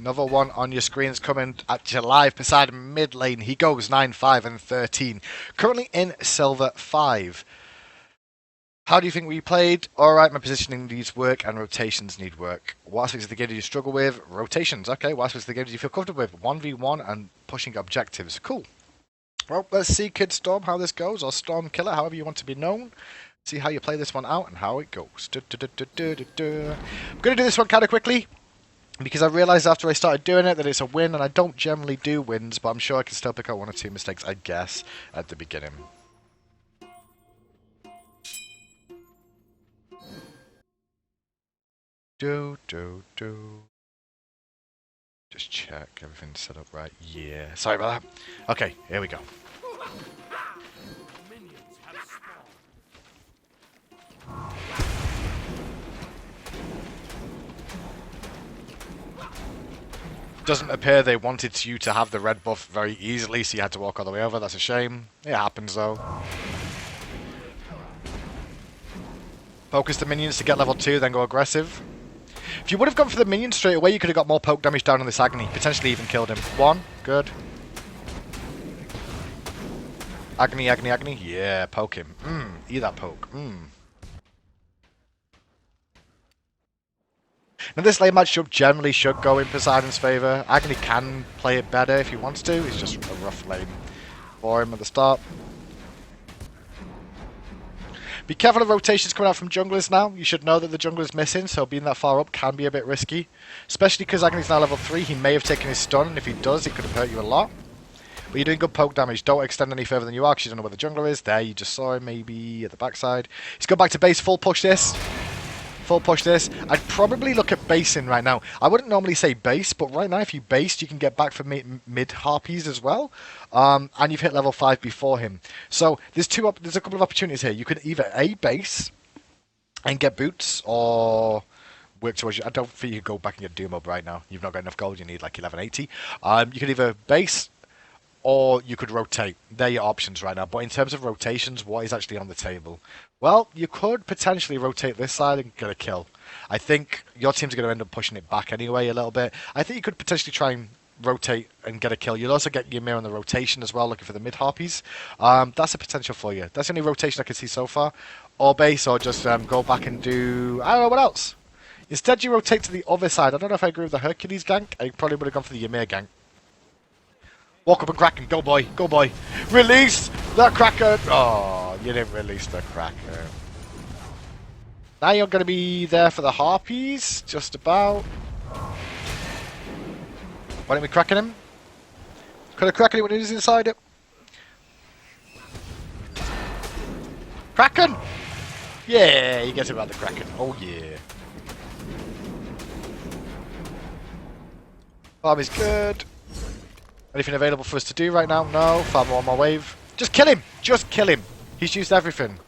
Another one on your screens coming at you live beside mid lane. He goes 9, 5, and 13. Currently in silver 5. How do you think we played? Alright, my positioning needs work and rotations need work. What aspects of the game do you struggle with? Rotations. Okay, what aspects of the game do you feel comfortable with? 1v1 and pushing objectives. Cool. Well, let's see Kid Storm how this goes, or Storm Killer, however you want to be known. See how you play this one out and how it goes. I'm going to do this one kind of quickly, because I realised after I started doing it that it's a win, and I don't generally do wins, but I'm sure I can still pick out 1 or 2 mistakes, I guess, at the beginning. Just check everything's set up right. Yeah, sorry about that. Okay, here we go. Doesn't appear they wanted you to have the red buff very easily, so you had to walk all the way over. That's a shame. It happens though. Focus the minions to get level 2, then go aggressive. If you would have gone for the minions straight away, you could have got more poke damage down on this Agony. Potentially even killed him. 1, good. Agony, Agony, Agony. Yeah, poke him. Eat that poke. Now this lane match generally should go in Poseidon's favour. Agony can play it better if he wants to. It's just a rough lane for him at the start. Be careful of rotations coming out from junglers now. You should know that the jungler is missing, so being that far up can be a bit risky. Especially because Agony's now level 3, he may have taken his stun, and if he does, it could have hurt you a lot. But you're doing good poke damage. Don't extend any further than you are, because you don't know where the jungler is. There, you just saw him, maybe at the backside. He's gone back to base, full push this. Full push this. I'd probably look at basing right now. I wouldn't normally say base, but right now if you based, you can get back for mid harpies as well. And you've hit level 5 before him. So there's a couple of opportunities here. You could either A, base and get boots, or work towards you. I don't think you could go back and get Doom Up right now. You've not got enough gold. You need like 1180. You could either base or you could rotate. They're your options right now. But in terms of rotations, what is actually on the table? Well, you could potentially rotate this side and get a kill. I think your team's going to end up pushing it back anyway a little bit. I think you could potentially try and rotate and get a kill. You'll also get Ymir on the rotation as well, looking for the mid harpies. That's a potential for you. That's the only rotation I can see so far. Or base, or just go back and do... I don't know, what else? Instead, you rotate to the other side. I don't know if I agree with the Hercules gank. I probably would have gone for the Ymir gank. Walk up and Kraken. Go, boy. Go, boy. Release the Kraken. Oh, you didn't release the Kraken. Now you're going to be there for the Harpies. Just about. Why don't we Kraken him? Could have Kraken it when he was inside it. Kraken! Yeah, you get about the Kraken. Oh, yeah. Farm is good. Anything available for us to do right now? No. Farm on my wave. Just kill him! Just kill him! He's used everything.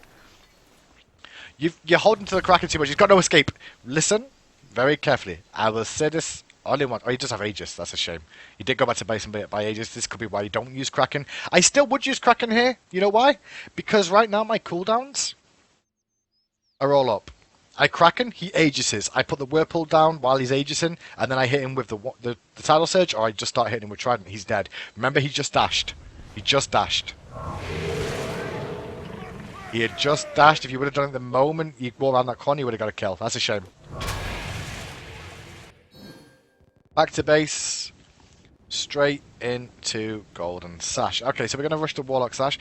You're holding to the Kraken too much. He's got no escape. Listen very carefully. I will say this only once. Oh, he does have Aegis. That's a shame. He did go back to base and buy Aegis. This could be why you don't use Kraken. I still would use Kraken here. You know why? Because right now my cooldowns are all up. I Kraken, he Aegises. I put the Whirlpool down while he's Aegising, and then I hit him with the Tidal Surge, or I just start hitting him with Trident. He's dead. Remember, he just dashed. He just dashed. He had just dashed. If you would have done it the moment you go around that corner, you would have got a kill. That's a shame. Back to base. Straight into Golden Sash. Okay, so we're going to rush the Warlock Sash.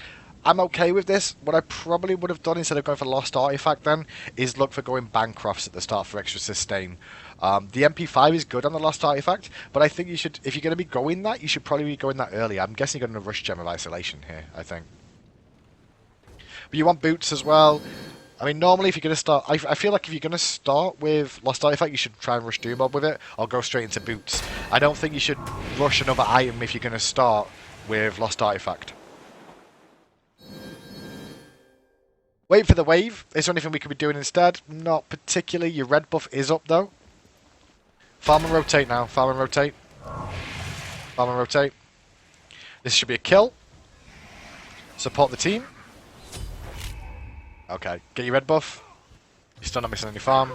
I'm okay with this. What I probably would have done instead of going for Lost Artifact then is look for going Bancrofts at the start for extra sustain. The MP5 is good on the Lost Artifact, but I think you should, if you're going to be going that, you should probably be going that early. I'm guessing you're going to rush Gem of Isolation here, I think. But you want boots as well. I mean, normally if you're going to start... I feel like if you're going to start with Lost Artifact, you should try and rush Doom Mob with it, or go straight into boots. I don't think you should rush another item if you're going to start with Lost Artifact. Wait for the wave. Is there anything we could be doing instead? Not particularly. Your red buff is up, though. Farm and rotate now. Farm and rotate. Farm and rotate. This should be a kill. Support the team. Okay. Get your red buff. You're still not missing any farm.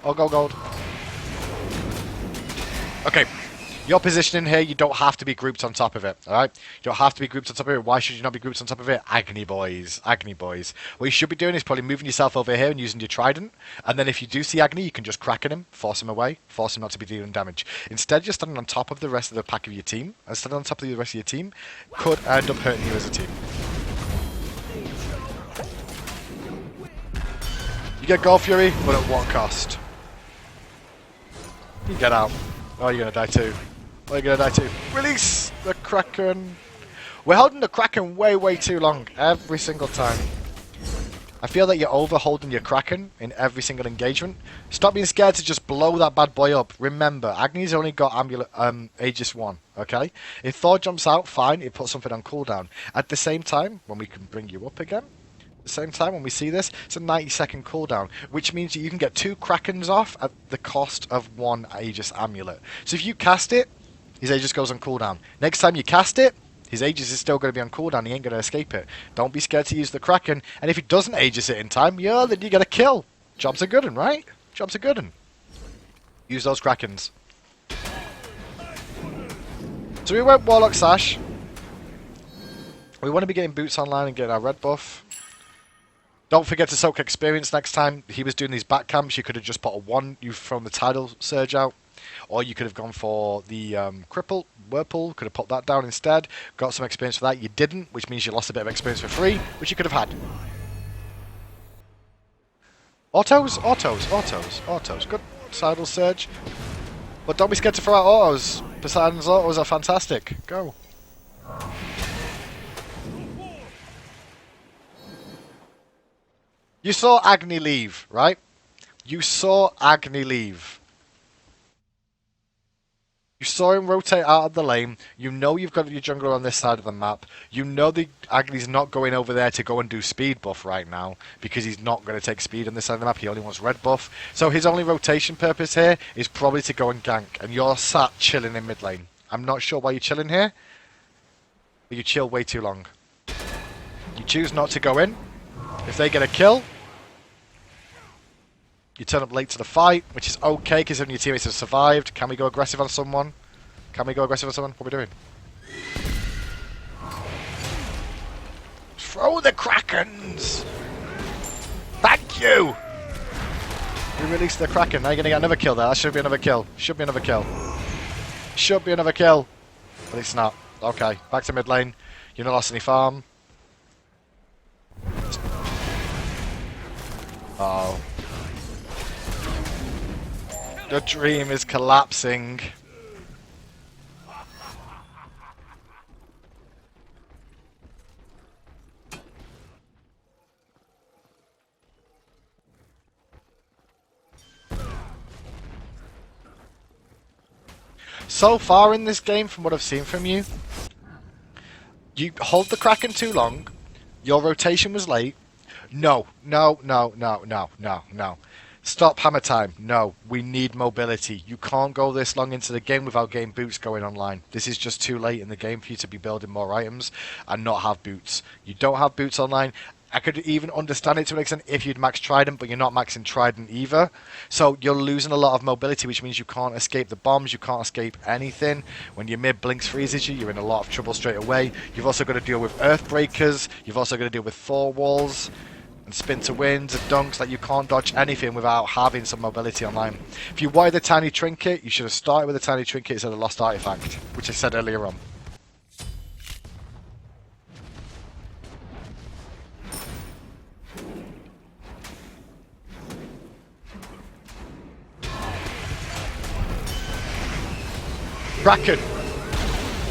Oh, go gold. Okay. Your positioning here, you don't have to be grouped on top of it, alright? You don't have to be grouped on top of it. Why should you not be grouped on top of it? Agony boys, Agony boys. What you should be doing is probably moving yourself over here and using your trident, and then if you do see Agony, you can just Kraken him, force him away, force him not to be dealing damage. Instead, you're standing on top of the rest of the pack of your team, and standing on top of the rest of your team could end up hurting you as a team. You get Gold Fury, but at what cost? You get out. Oh, you're gonna die too. Oh, you're gonna die too. Release the Kraken. We're holding the Kraken way too long every single time. I feel that you're over-holding your Kraken in every single engagement. Stop being scared to just blow that bad boy up. Remember, Agni's only got Aegis 1, okay? If Thor jumps out, fine, it puts something on cooldown. At the same time, when we can bring you up again, at the same time, when we see this, it's a 90-second cooldown, which means that you can get 2 Krakens off at the cost of 1 Aegis Amulet. So if you cast it, his Aegis goes on cooldown. Next time you cast it, his Aegis is still going to be on cooldown. He ain't going to escape it. Don't be scared to use the Kraken. And if he doesn't Aegis it in time, yeah, then you get a kill. Job's a good one, right? Job's a good one. Use those Krakens. So we went Warlock Sash. We want to be getting boots online and getting our red buff. Don't forget to soak experience next time. He was doing these back camps. You could have just put a 1. You've thrown the tidal surge out. Or you could have gone for the cripple, whirlpool. Could have put that down instead. Got some experience for that. You didn't, which means you lost a bit of experience for free, which you could have had. Autos. Good tidal surge. But don't be scared to throw out autos. Poseidon's autos are fantastic. Go. You saw Agni leave, right? You saw Agni leave. You saw him rotate out of the lane. You know you've got your jungler on this side of the map. You know the Agni's not going over there to go and do speed buff right now because he's not going to take speed on this side of the map. He only wants red buff. So his only rotation purpose here is probably to go and gank. And you're sat chilling in mid lane. I'm not sure why you're chilling here, but you chill way too long. You choose not to go in. If they get a kill, you turn up late to the fight, which is okay because your teammates have survived. Can we go aggressive on someone? Can we go aggressive on someone? What are we doing? Throw the Krakens! Thank you! We released the Kraken. Now you're going to get another kill there. That should be another kill. Should be another kill. Should be another kill. But it's not. Okay, back to mid lane. You've not lost any farm. Oh. The dream is collapsing. So far in this game, from what I've seen from you, you hold the Kraken too long, your rotation was late. No. Stop hammer time. No, we need mobility. You can't go this long into the game without getting boots going online. This is just too late in the game for you to be building more items and not have boots. You don't have boots online. I could even understand it to an extent if you'd max Trident, but you're not maxing Trident either. So you're losing a lot of mobility, which means you can't escape the bombs, you can't escape anything. When your mid blinks freezes you, you're in a lot of trouble straight away. You've also got to deal with Earthbreakers, you've also got to deal with Thor walls, and spin to wins and dunks. That you can't dodge anything without having some mobility online. If you wanted the tiny trinket, you should have started with the tiny trinket instead of the lost artifact, which I said earlier on. Kraken!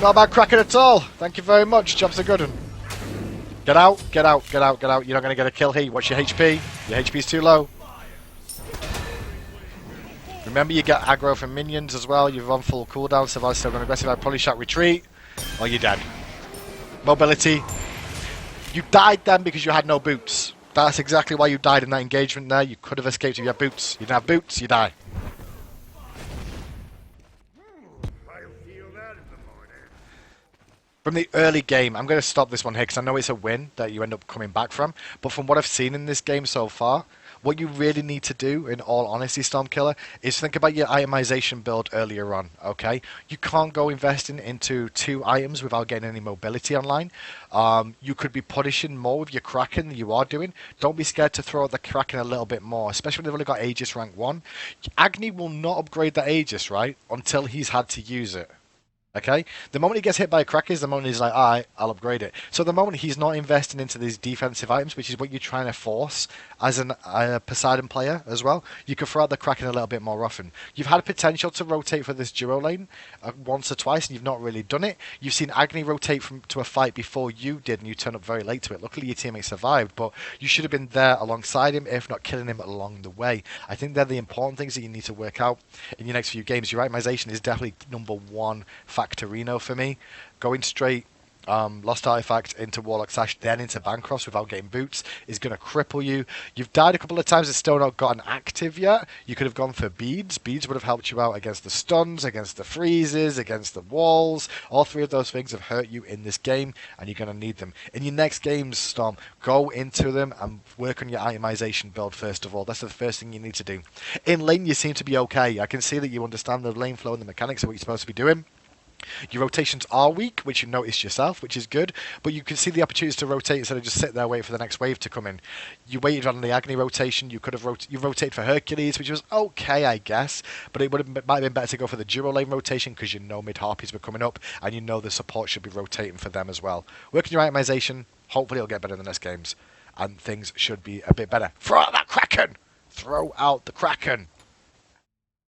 Not about Kraken at all. Thank you very much. Job's a good one. Get out, get out, get out, get out. You're not going to get a kill here. What's your HP? Your HP's too low. Remember, you get aggro from minions as well. You're on full cooldown, so if I was still aggressive, I'd probably shout retreat. Or you're dead. Mobility. You died then because you had no boots. That's exactly why you died in that engagement there. You could have escaped if you had boots. You didn't have boots, you die. From the early game, I'm going to stop this one here because I know it's a win that you end up coming back from. But from what I've seen in this game so far, what you really need to do, in all honesty, Stormkiller, is think about your itemization build earlier on. Okay, you can't go investing into 2 items without getting any mobility online. You could be punishing more with your Kraken than you are doing. Don't be scared to throw out the Kraken a little bit more, especially when they've only got Aegis rank 1. Agni will not upgrade that Aegis, right, until he's had to use it. Okay? The moment he gets hit by a cracker is the moment he's like, alright, I'll upgrade it. So the moment he's not investing into these defensive items, which is what you're trying to force as a Poseidon player as well, you can throw out the Kraken a little bit more often. You've had potential to rotate for this duo lane once or twice, and you've not really done it. You've seen Agni rotate to a fight before you did, and you turned up very late to it. Luckily, your teammate survived, but you should have been there alongside him, if not killing him along the way. I think they're the important things that you need to work out in your next few games. Your itemization is definitely number one Factorino for me. Going straight Lost Artifact into Warlock Sash, then into Bancroft without getting boots is going to cripple you. You've died a couple of times and still not gotten active yet. You could have gone for beads. Beads would have helped you out against the stuns, against the freezes, against the walls. All three of those things have hurt you in this game, and you're going to need them. In your next games, Storm, go into them and work on your itemization build first of all. That's the first thing you need to do. In lane, you seem to be okay. I can see that you understand the lane flow and the mechanics of what you're supposed to be doing. Your rotations are weak, which you noticed yourself, which is good, but you can see the opportunities to rotate instead of just sit there waiting for the next wave to come in. You waited on the Agni rotation, you could have you rotated for Hercules, which was okay, I guess, but it might have been better to go for the duo lane rotation because you know mid-harpies were coming up, and you know the support should be rotating for them as well. Work on your itemization, hopefully it'll get better in the next games, and things should be a bit better. Throw out that Kraken! Throw out the Kraken!